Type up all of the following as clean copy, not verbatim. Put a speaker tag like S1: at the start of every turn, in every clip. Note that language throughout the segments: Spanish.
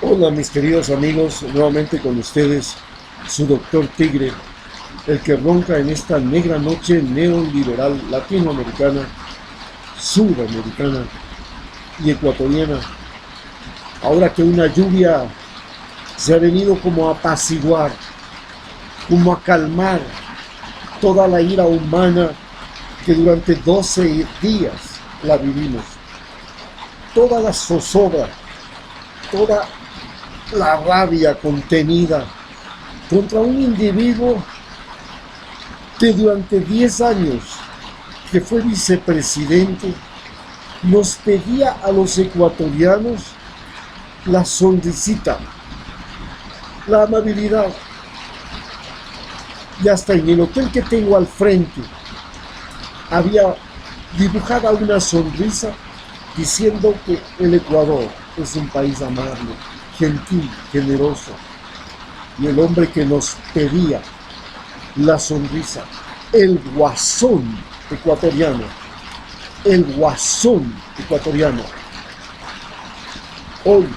S1: Hola mis queridos amigos, nuevamente con ustedes, su doctor Tigre, el que ronca en esta negra noche neoliberal latinoamericana, sudamericana y ecuatoriana, ahora que una lluvia se ha venido como a apaciguar, como a calmar toda la ira humana que durante 12 días la vivimos, toda la zozobra, toda la rabia contenida contra un individuo que durante 10 años que fue vicepresidente nos pedía a los ecuatorianos la sonrisita, la amabilidad, y hasta en el hotel que tengo al frente había dibujada una sonrisa diciendo que el Ecuador es un país amable, gentil, generoso, y el hombre que nos pedía la sonrisa, el guasón ecuatoriano, el guasón ecuatoriano, hoy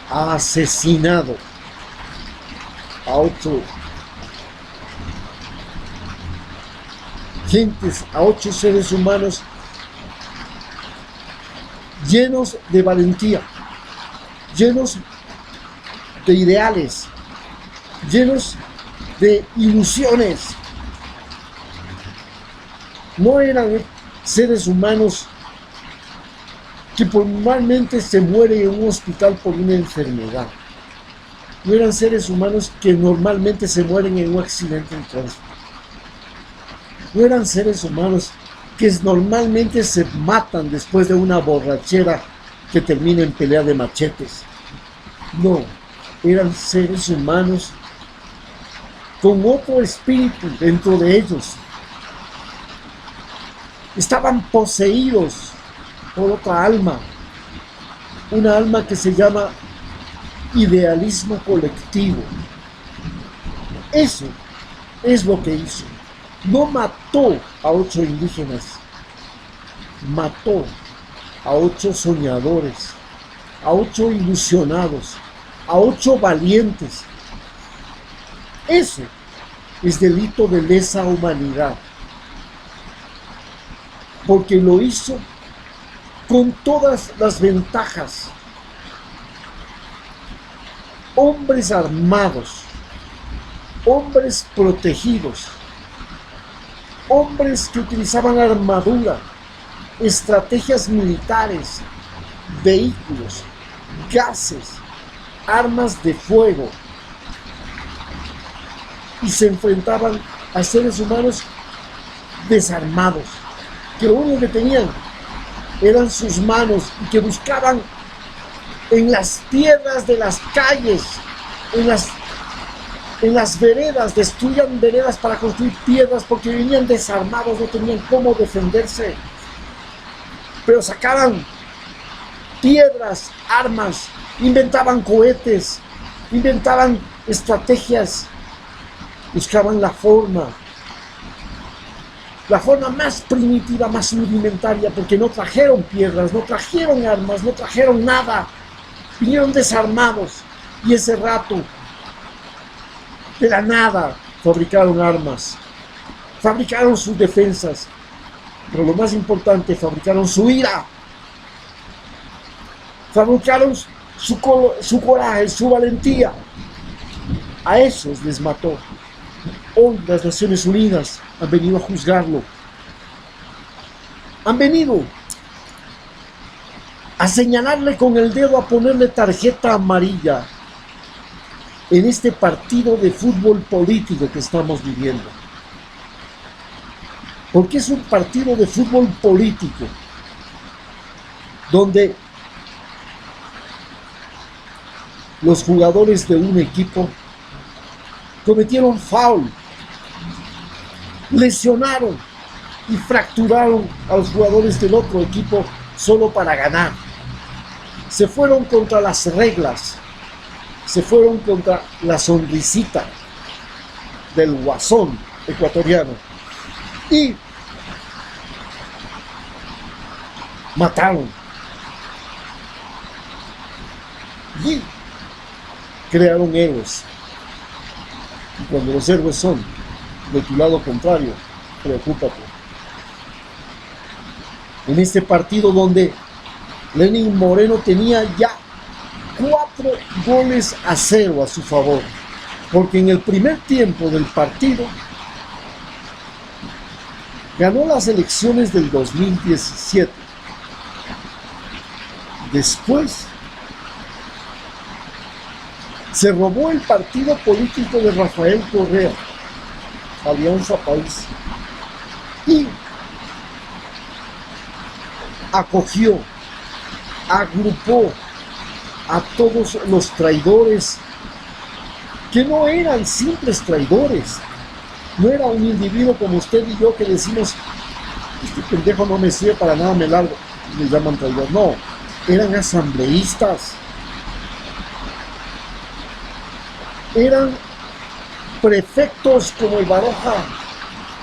S1: ha asesinado a 8 gentes, a 8 seres humanos llenos de valentía, llenos de ideales, llenos de ilusiones. No eran seres humanos que normalmente se mueren en un hospital por una enfermedad. No eran seres humanos que normalmente se mueren en un accidente de tránsito. No eran seres humanos que normalmente se matan después de una borrachera que termina en pelea de machetes. No, eran seres humanos con otro espíritu dentro de ellos. Estaban poseídos por otra alma, una alma que se llama idealismo colectivo. Eso es lo que hizo. No mató a 8 indígenas, mató a 8 soñadores, a 8 ilusionados, a 8 valientes. Eso es delito de lesa humanidad, porque lo hizo con todas las ventajas. Hombres armados, hombres protegidos, hombres que utilizaban armadura, estrategias militares, vehículos, gases, armas de fuego, y se enfrentaban a seres humanos desarmados, que lo único que tenían eran sus manos y que buscaban en las piedras de las calles, en las veredas, destruían veredas para construir piedras porque venían desarmados, no tenían cómo defenderse, pero sacaban piedras, armas, inventaban cohetes, inventaban estrategias, buscaban la forma más primitiva, más rudimentaria, porque no trajeron piedras, no trajeron armas, no trajeron nada, vinieron desarmados, y ese rato, de la nada, fabricaron armas, fabricaron sus defensas, pero lo más importante, fabricaron su ira, fabricaron su coraje, su valentía. A esos les mató. Hoy las Naciones Unidas han venido a juzgarlo. Han venido a señalarle con el dedo, a ponerle tarjeta amarilla en este partido de fútbol político que estamos viviendo. Porque es un partido de fútbol político donde los jugadores de un equipo cometieron foul, lesionaron y fracturaron a los jugadores del otro equipo solo para ganar. Se fueron contra las reglas, se fueron contra la sonrisita del guasón ecuatoriano y mataron y crearon héroes. Y cuando los héroes son de tu lado contrario, preocúpate. En este partido donde Lenin Moreno tenía ya 4-0 a su favor, porque en el primer tiempo del partido ganó las elecciones del 2017. Después se robó el partido político de Rafael Correa, Alianza País, y acogió, agrupó a todos los traidores, que no eran simples traidores. No era un individuo como usted y yo que decimos, este pendejo no me sirve para nada, me largo, y le llaman traidor. No, eran asambleístas, eran prefectos como el Baroja,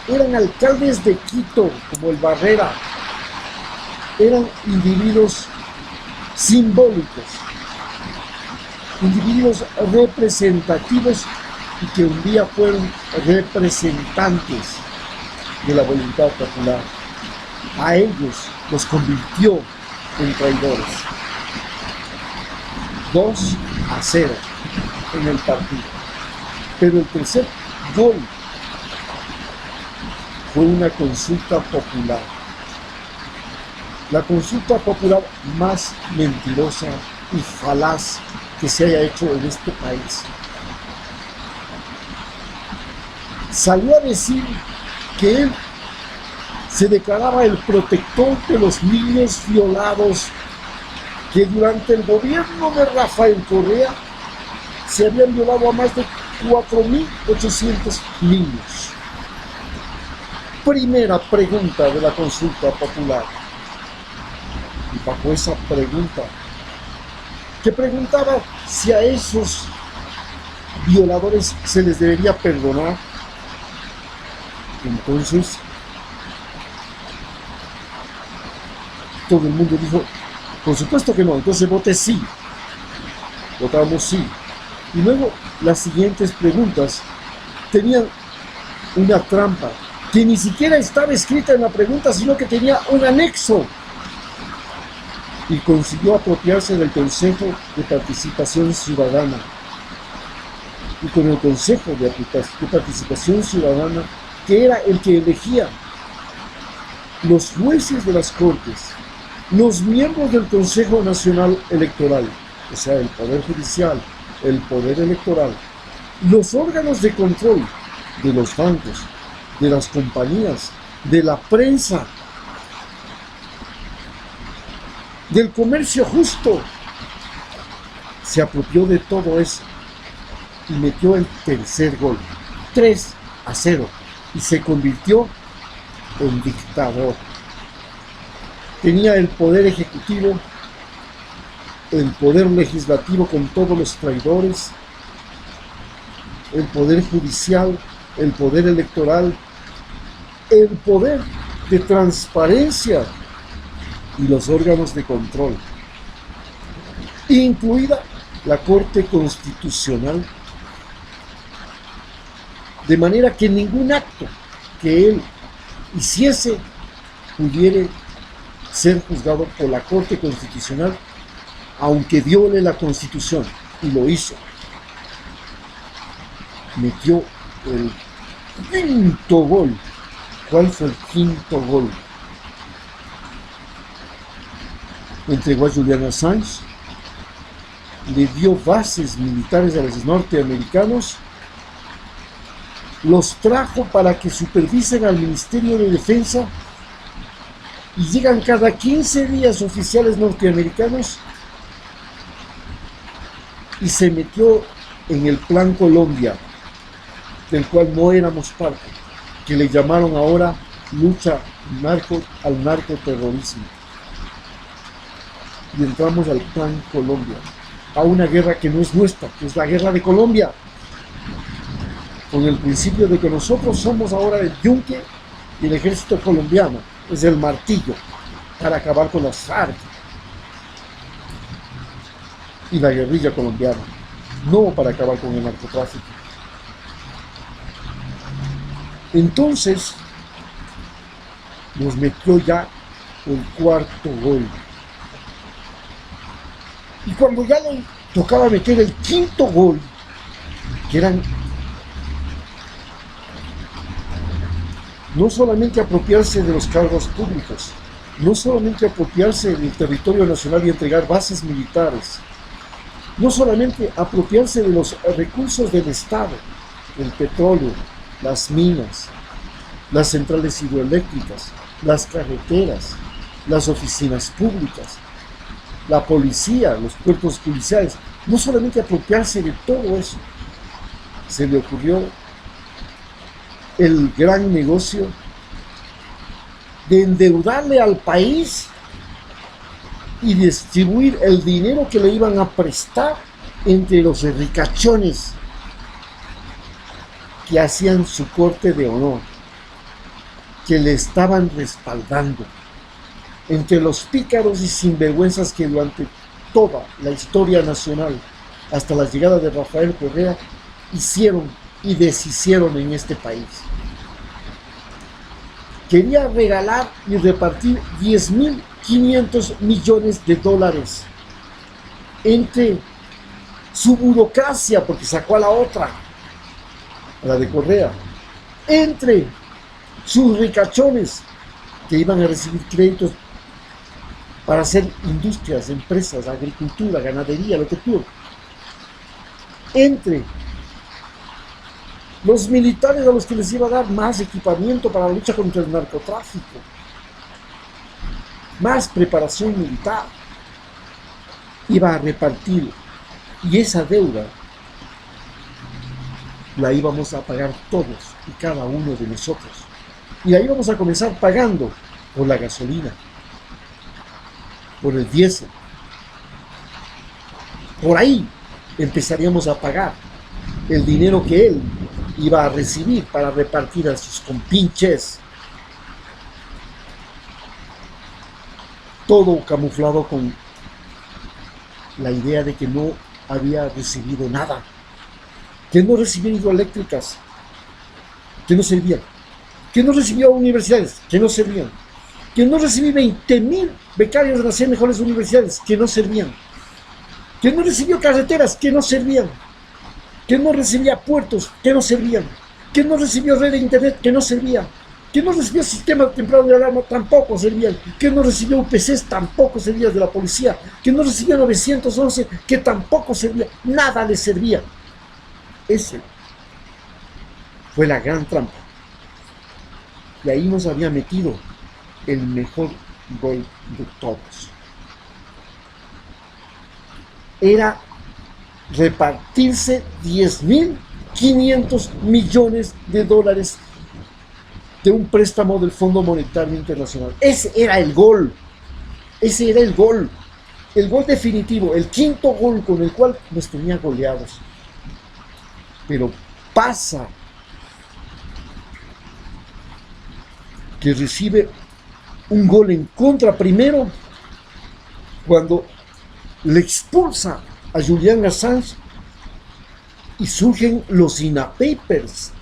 S1: eran alcaldes de Quito como el Barrera, eran individuos simbólicos, individuos representativos y que un día fueron representantes de la voluntad popular. A ellos los convirtió en traidores. 2-0 en el partido. Pero el tercer gol fue una consulta popular. La consulta popular más mentirosa y falaz que se haya hecho en este país. Salió a decir que él se declaraba el protector de los niños violados, que durante el gobierno de Rafael Correa se habían violado a más de 4.800 niños. Primera pregunta de la consulta popular. Y bajo esa pregunta, que preguntaba si a esos violadores se les debería perdonar, entonces todo el mundo dijo, por supuesto que no, entonces vote sí. Votamos sí. Y luego las siguientes preguntas tenían una trampa, que ni siquiera estaba escrita en la pregunta, sino que tenía un anexo. Y consiguió apropiarse del Consejo de Participación Ciudadana. Y con el Consejo de Participación Ciudadana, que era el que elegía los jueces de las Cortes, los miembros del Consejo Nacional Electoral, o sea, el Poder Judicial, el Poder Electoral, los órganos de control de los bancos, de las compañías, de la prensa, del comercio justo, se apropió de todo eso y metió el tercer gol, 3-0, y se convirtió en dictador. Tenía el poder ejecutivo, el poder legislativo con todos los traidores, el poder judicial, el poder electoral, el poder de transparencia y los órganos de control, incluida la Corte Constitucional, de manera que ningún acto que él hiciese pudiera ser juzgado por la Corte Constitucional, aunque viole la Constitución, y lo hizo. Metió el quinto gol. ¿Cuál fue el quinto gol? Entregó a Julian Assange, le dio bases militares a los norteamericanos, los trajo para que supervisen al Ministerio de Defensa, y llegan cada 15 días oficiales norteamericanos, y se metió en el Plan Colombia, del cual no éramos parte, que le llamaron ahora lucha al narcoterrorismo. Y entramos al Plan Colombia, a una guerra que no es nuestra, que es la guerra de Colombia, con el principio de que nosotros somos ahora el yunque y el ejército colombiano es el martillo para acabar con las FARC. y la guerrilla colombiana, no para acabar con el narcotráfico. Entonces nos metió ya el cuarto gol. Y cuando ya le tocaba meter el quinto gol, que eran no solamente apropiarse de los cargos públicos, no solamente apropiarse del territorio nacional y entregar bases militares, no solamente apropiarse de los recursos del Estado, el petróleo, las minas, las centrales hidroeléctricas, las carreteras, las oficinas públicas, la policía, los cuerpos policiales, no solamente apropiarse de todo eso, se le ocurrió el gran negocio de endeudarle al país y distribuir el dinero que le iban a prestar entre los ricachones que hacían su corte de honor, que le estaban respaldando, entre los pícaros y sinvergüenzas que durante toda la historia nacional, hasta la llegada de Rafael Correa, hicieron y deshicieron en este país. Quería regalar y repartir 10.500 millones de dólares entre su burocracia, porque sacó a la otra, a la de Correa, entre sus ricachones que iban a recibir créditos para hacer industrias, empresas, agricultura, ganadería, lo que tú, entre los militares a los que les iba a dar más equipamiento para la lucha contra el narcotráfico, más preparación militar, iba a repartir, y esa deuda la íbamos a pagar todos y cada uno de nosotros, y la íbamos a comenzar pagando por la gasolina, por el diésel. Por ahí empezaríamos a pagar el dinero que él iba a recibir para repartir a sus compinches. Todo camuflado con la idea de que no había recibido nada, que no recibió hidroeléctricas, que no servían, que no recibió universidades, que no servían, que no recibí 20.000 becarios de las 100 mejores universidades, que no servían, que no recibió carreteras, que no servían, que no recibía puertos, que no servían, que no recibió red de internet, que no servía, que no recibió sistema temprano de alarma, tampoco servían, que no recibió UPCs, tampoco servía de la policía, que no recibió 911, que tampoco servía, nada le servía. Ese fue la gran trampa. Y ahí nos había metido el mejor gol de todos. Era repartirse 10.500 millones de dólares de un préstamo del Fondo Monetario Internacional. Ese era el gol. Ese era el gol. El gol definitivo, el quinto gol con el cual nos tenía goleados. Pero pasa que recibe un gol en contra primero cuando le expulsa a Julian Assange y surgen los INA Papers,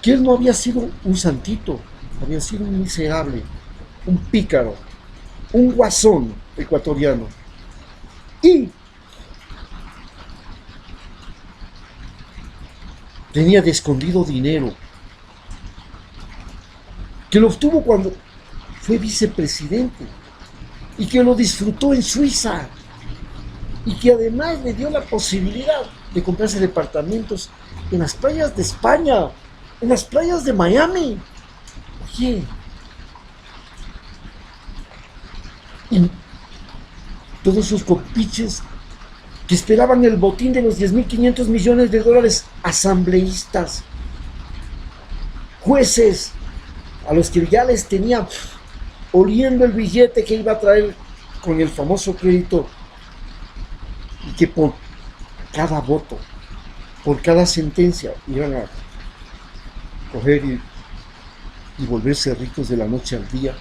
S1: que él no había sido un santito, había sido un miserable, un pícaro, un guasón ecuatoriano, y tenía de escondido dinero que lo obtuvo cuando fue vicepresidente y que lo disfrutó en Suiza y que además le dio la posibilidad de comprarse departamentos en las playas de España, en las playas de Miami. Oye, y todos sus compiches que esperaban el botín de los 10.500 millones de dólares, asambleístas, jueces, a los que ya les tenía oliendo el billete que iba a traer con el famoso crédito, y que por cada voto, por cada sentencia, iban a coger y volverse ricos de la noche al día.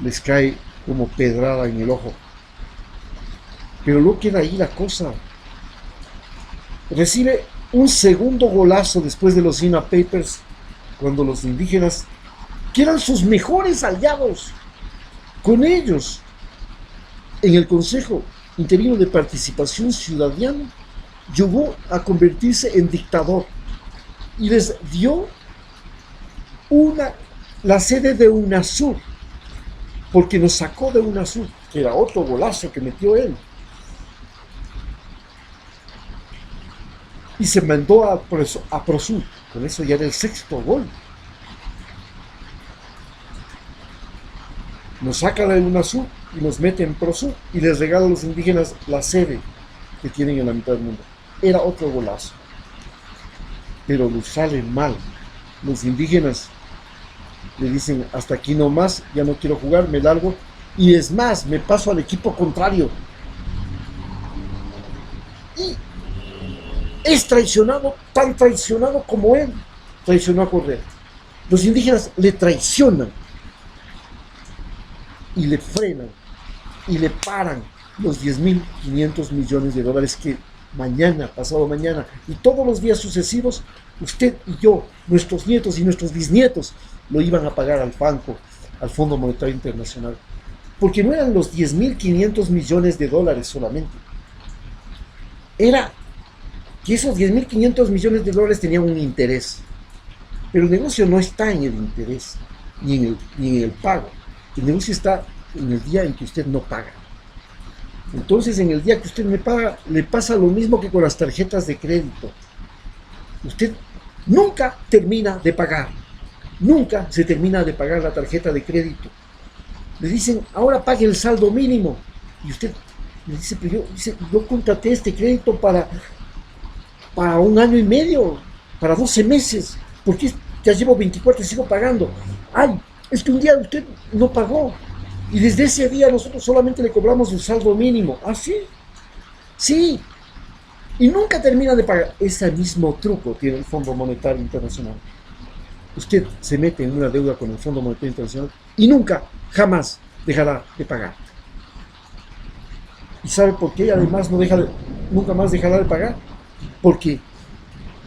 S1: Les cae como pedrada en el ojo. Pero no queda ahí la cosa. Recibe un segundo golazo después de los INA Papers, cuando los indígenas, que eran sus mejores aliados, con ellos en el Consejo Interino de Participación Ciudadana, llegó a convertirse en dictador y les dio la sede de UNASUR, porque nos sacó de UNASUR, que era otro golazo que metió él, y se mandó a PROSUR. Con eso ya era el sexto gol. Nos saca de UNASUR y nos mete en PROSUR y les regala a los indígenas la sede que tienen en la mitad del mundo. Era otro golazo, pero les sale mal. Los indígenas le dicen: hasta aquí nomás, ya no quiero jugar, me largo, y es más, me paso al equipo contrario. Y es traicionado, tan traicionado como él traicionó a Correa. Los indígenas le traicionan y le frenan y le paran los 10.500 millones de dólares que mañana, pasado mañana y todos los días sucesivos, usted y yo, nuestros nietos y nuestros bisnietos, lo iban a pagar al banco, al Fondo Monetario Internacional. Porque no eran los 10.500 millones de dólares solamente. Era que esos 10.500 millones de dólares tenían un interés. Pero el negocio no está en el interés, ni en el pago. El negocio está en el día en que usted no paga. Entonces, en el día que usted me paga, le pasa lo mismo que con las tarjetas de crédito. Usted nunca termina de pagar. Nunca se termina de pagar la tarjeta de crédito. Le dicen: ahora pague el saldo mínimo. Y usted le dice: pero yo contraté este crédito para 1 año y medio, para 12 meses. ¿Por qué ya llevo 24 y sigo pagando? Ay, es que un día usted no pagó. Y desde ese día nosotros solamente le cobramos el saldo mínimo. ¿Ah, sí? Sí. Y nunca termina de pagar. Ese mismo truco tiene el Fondo Monetario Internacional. Usted se mete en una deuda con el Fondo Monetario Internacional y nunca, jamás dejará de pagar. ¿Y sabe por qué? Además nunca más dejará de pagar. Porque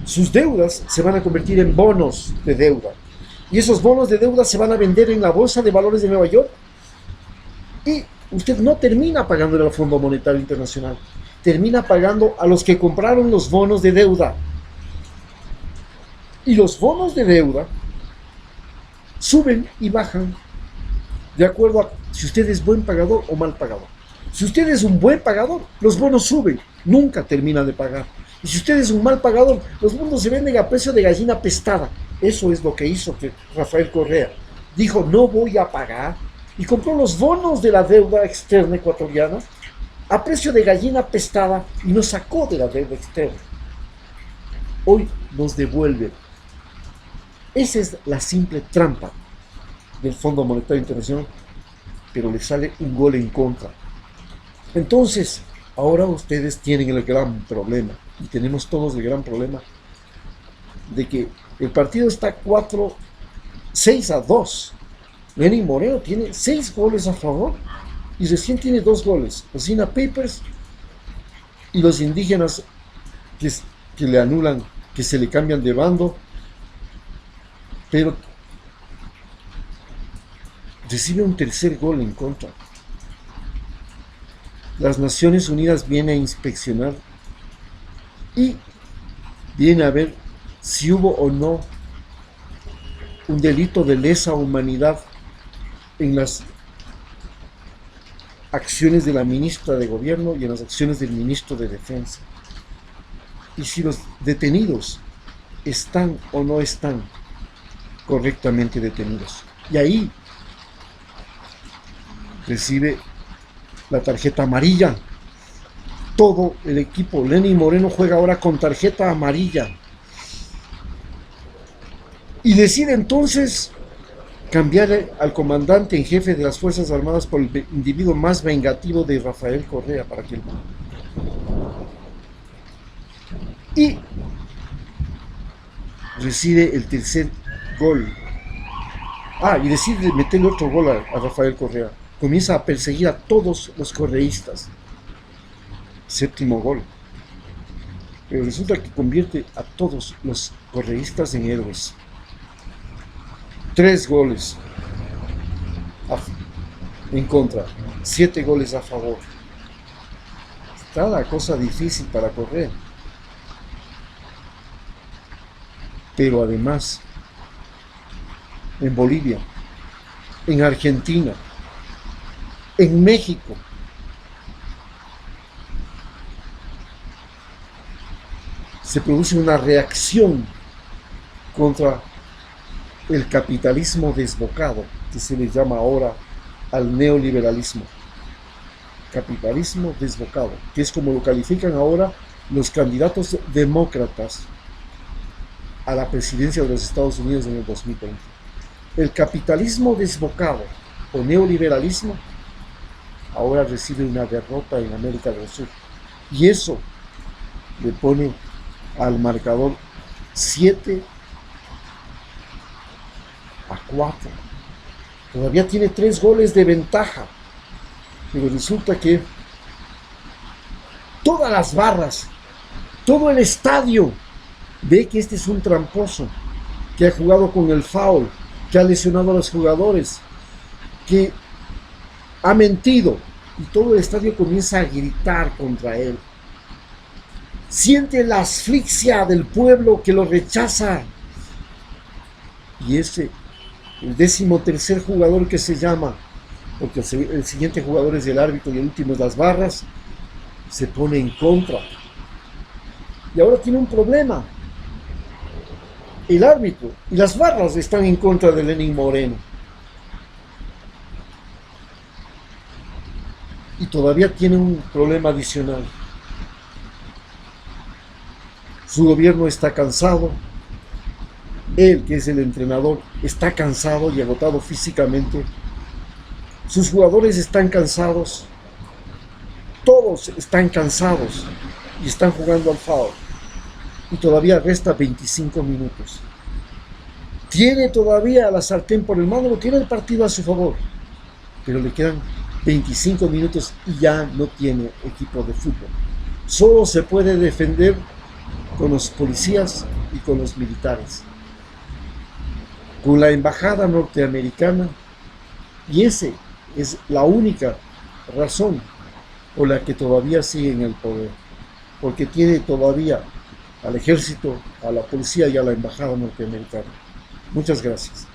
S1: sus deudas se van a convertir en bonos de deuda. Y esos bonos de deuda se van a vender en la Bolsa de Valores de Nueva York. Y usted no termina pagándole al Fondo Monetario Internacional. Termina pagando a los que compraron los bonos de deuda. Y los bonos de deuda suben y bajan de acuerdo a si usted es buen pagador o mal pagador. Si usted es un buen pagador, los bonos suben, nunca termina de pagar. Y si usted es un mal pagador, los bonos se venden a precio de gallina pestada. Eso es lo que hizo que Rafael Correa dijo: no voy a pagar, y compró los bonos de la deuda externa ecuatoriana a precio de gallina pestada y nos sacó de la deuda externa. Hoy nos devuelve. Esa es la simple trampa del Fondo Monetario Internacional, pero le sale un gol en contra. Entonces, ahora ustedes tienen el gran problema, y tenemos todos el gran problema, de que el partido está 6-2. Lenín Moreno tiene 6 goles a favor y recién tiene 2 goles. Los INA Papers y los indígenas que le anulan, que se le cambian de bando, pero recibe un tercer gol en contra. Las Naciones Unidas vienen a inspeccionar y viene a ver si hubo o no un delito de lesa humanidad en las acciones de la ministra de Gobierno y en las acciones del ministro de Defensa. Y si los detenidos están o no están correctamente detenidos. Y ahí recibe la tarjeta amarilla. Todo el equipo. Lenín Moreno juega ahora con tarjeta amarilla. Y decide entonces cambiar al comandante en jefe de las Fuerzas Armadas por el individuo más vengativo de Rafael Correa para que y recibe el tercer gol. Y decide meterle otro gol a Rafael Correa. comienza a perseguir a todos los correístas. Séptimo gol. Pero resulta que convierte a todos los correístas en héroes. 3 goles en contra, 7 goles a favor. Está la cosa difícil para correr. Pero además, en Bolivia, en Argentina, en México, se produce una reacción contra el capitalismo desbocado, que se le llama ahora al neoliberalismo. Capitalismo desbocado, que es como lo califican ahora los candidatos demócratas a la presidencia de los Estados Unidos en el 2020. El capitalismo desbocado o neoliberalismo ahora recibe una derrota en América del Sur. Y eso le pone al marcador 7-4. Todavía tiene 3 goles de ventaja. Pero resulta que todas las barras, todo el estadio ve que este es un tramposo, que ha jugado con el foul, que ha lesionado a los jugadores, que ha mentido. Y todo el estadio comienza a gritar contra él. Siente la asfixia del pueblo que lo rechaza. Y ese, el 13º jugador que se llama, porque el siguiente jugador es el árbitro y el último es las barras, se pone en contra. Y ahora tiene un problema. El árbitro y las barras están en contra de Lenín Moreno. Y todavía tiene un problema adicional. Su gobierno está cansado. Él, que es el entrenador, está cansado y agotado físicamente. Sus jugadores están cansados. Todos están cansados y están jugando al foul. Y todavía resta 25 minutos. Tiene todavía la sartén por el mango, tiene el partido a su favor. Pero le quedan 25 minutos y ya no tiene equipo de fútbol. Solo se puede defender con los policías y con los militares. Con la embajada norteamericana. Y esa es la única razón por la que todavía sigue en el poder. Porque tiene todavía al ejército, a la policía y a la embajada norteamericana. Muchas gracias.